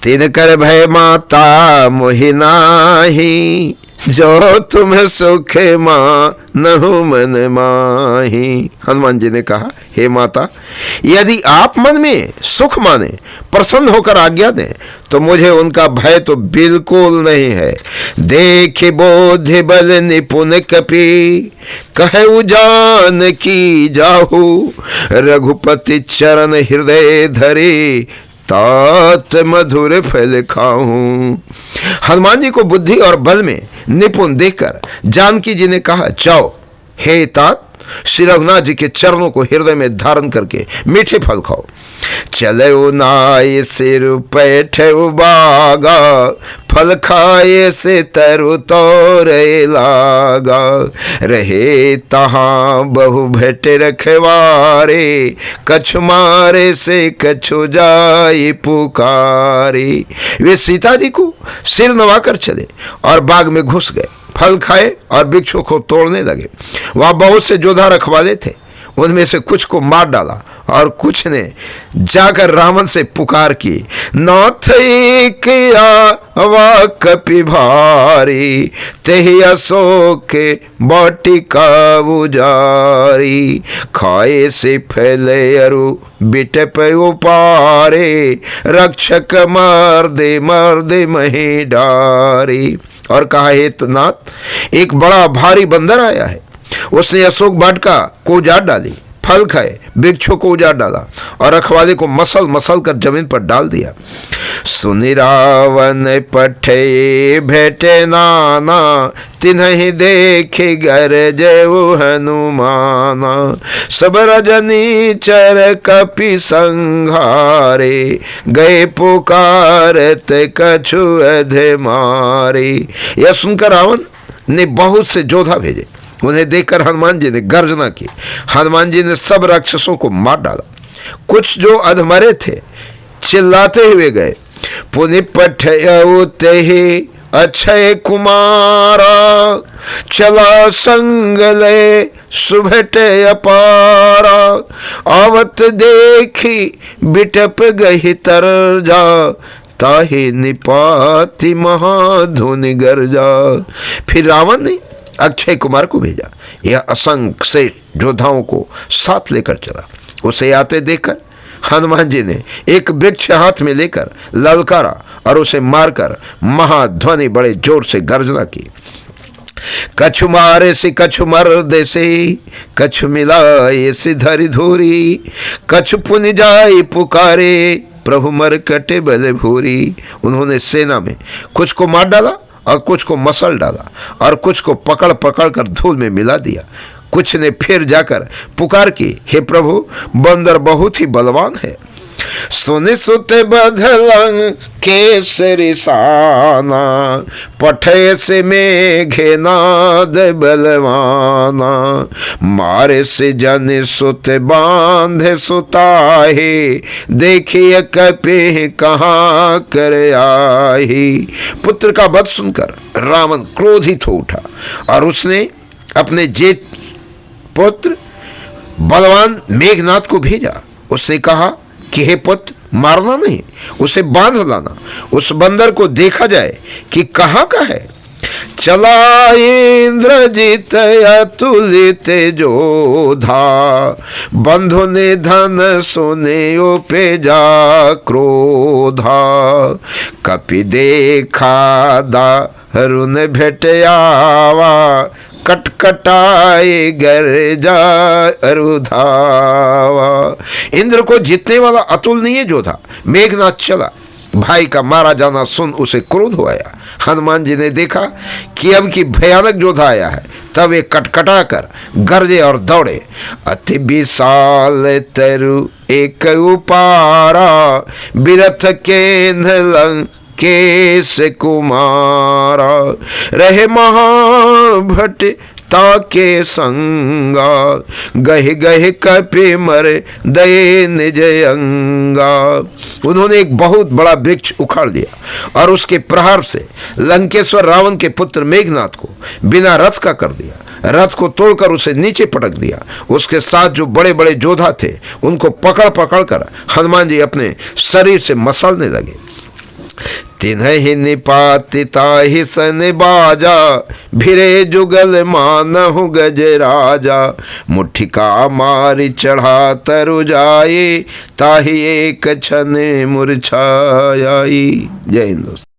तिन कर भय माता मोहि नाही, जो तुम सुख मानहु मन माही। हनुमान जी ने कहा, हे माता, यदि आप मन में सुख माने, प्रसन्न होकर आज्ञा दें, तो मुझे उनका भय तो बिल्कुल नहीं है। देख बोधि बल निपुण कपि, कहु जान की जाहु, रघुपति चरण हृदय धरे, तात मधुर फल खाऊं। हनुमान जी को बुद्धि और बल में निपुण देखकर जानकी जी ने कहा, जाओ हे तात, श्री रघुनाथ जी के चरणों को हृदय में धारण करके मीठे फल खाओ। चलो नाय सिर पैठे बागा, फल खाए से तरु तोरे लागा, रहे तहाँ बहु भेट रखवारे, कछु मारे से कछु जाई पुकारे। वे सीता जी को सिर नवाकर चले और बाग में घुस गए, फल खाए और वृक्षों को तोड़ने लगे। वहाँ बहुत से जोधा रखवाले थे, उनमें से कुछ को मार डाला और कुछ ने जाकर रावण से पुकार की, नाथ एक आवा कपि भारी, तेहि अशोक वाटिका उजारी, खाए से फैले अरु बिटप उपारे, रक्षक मार दे मही डारी। और कहा, हे नाथ, एक बड़ा भारी बंदर आया है, उसने अशोक वाटिका को उजाड़ डाली, फल खाए, वृक्षों को उजाड़ डाला और रखवाले को मसल मसल कर जमीन पर डाल दिया। सुनि रावण पठे भेटे नाना, तिन्हि देखे गरजेउ हनुमाना, सब रजनी चर कपि संघारे, गए पुकारत कछु अधे मारे। यह सुनकर रावण ने बहुत से जोधा भेजे, उन्हें देखकर हनुमान जी ने गर्जना की। हनुमान जी ने सब राक्षसों को मार डाला। कुछ जो अधमरे थे चिल्लाते हुए गए, पुनि पठयउ तेहि अक्षय कुमारा, चला संग ले सुभट अपारा, आवत देखी बिटप गहि तरजा, ताहि निपाति महाधुनि गर्जा। फिर रावण ने अक्षय कुमार को भेजा, यह असंख्य से योद्धाओं को साथ लेकर चला। उसे आते देखकर हनुमान जी ने एक वृक्ष हाथ में लेकर ललकारा और उसे मारकर महाध्वनि बड़े जोर से गर्जना की। कछु मारे से कछु मर्दे से, कछु मिलाए से धरि धूरी, कछु पुनि जाए पुकारे, प्रभु मरकटे बल भूरी। उन्होंने सेना में कुछ को मार डाला और कुछ को मसल डाला और कुछ को पकड़ पकड़ कर धूल में मिला दिया। कुछ ने फिर जाकर पुकार की, हे प्रभु, बंदर बहुत ही बलवान है। सुनि सुते बधलंग केसरी साना, पठे से मेघे नाद बलवाना, मारे से जन सुत बांधे सुताहे, देखिए कपि कहाँ कर आही। पुत्र का वध सुनकर रावण क्रोधित हो उठा और उसने अपने जेठ पुत्र बलवान मेघनाद को भेजा। उससे कहा कि हे पुत्र, मारना नहीं, उसे बांध लाना, उस बंदर को देखा जाए कि कहाँ का है। चला इंद्रजीत अतुलित जोधा, बंधु ने धन सुने उपजा क्रोधा, कपि देखा दारुण भेट आवा, कटकटाए गर्जा अरुधावा। इंद्र को जीतने वाला अतुलनीय जोधा मेघनाद चला। भाई का मारा जाना सुन उसे क्रोध हो आया। हनुमान जी ने देखा कि अब की भयानक जोधा आया है, तब वे कटकटा कर गरजे और दौड़े। अति विशाल तरु एक उपारा, बिरथ केंद्र केश कुमारा, रहे महाभट ताके संगा, गहे गहे कपि मर दये निज अंगा। उन्होंने एक बहुत बड़ा वृक्ष उखाड़ दिया और उसके प्रहार से लंकेश्वर रावण के पुत्र मेघनाद को बिना रथ का कर दिया। रथ को तोड़कर उसे नीचे पटक दिया। उसके साथ जो बड़े बड़े जोधा थे उनको पकड़ पकड़ कर हनुमान जी अपने शरीर से मसलने लगे। तिन्हि निपाति ताहि सन बाजा, भिरे जुगल मानहु गजराजा। मुठिका मारि चढ़ा तरु जाए, ताहि एक क्षण मूर्छाई। जय हिंद दोस्तों।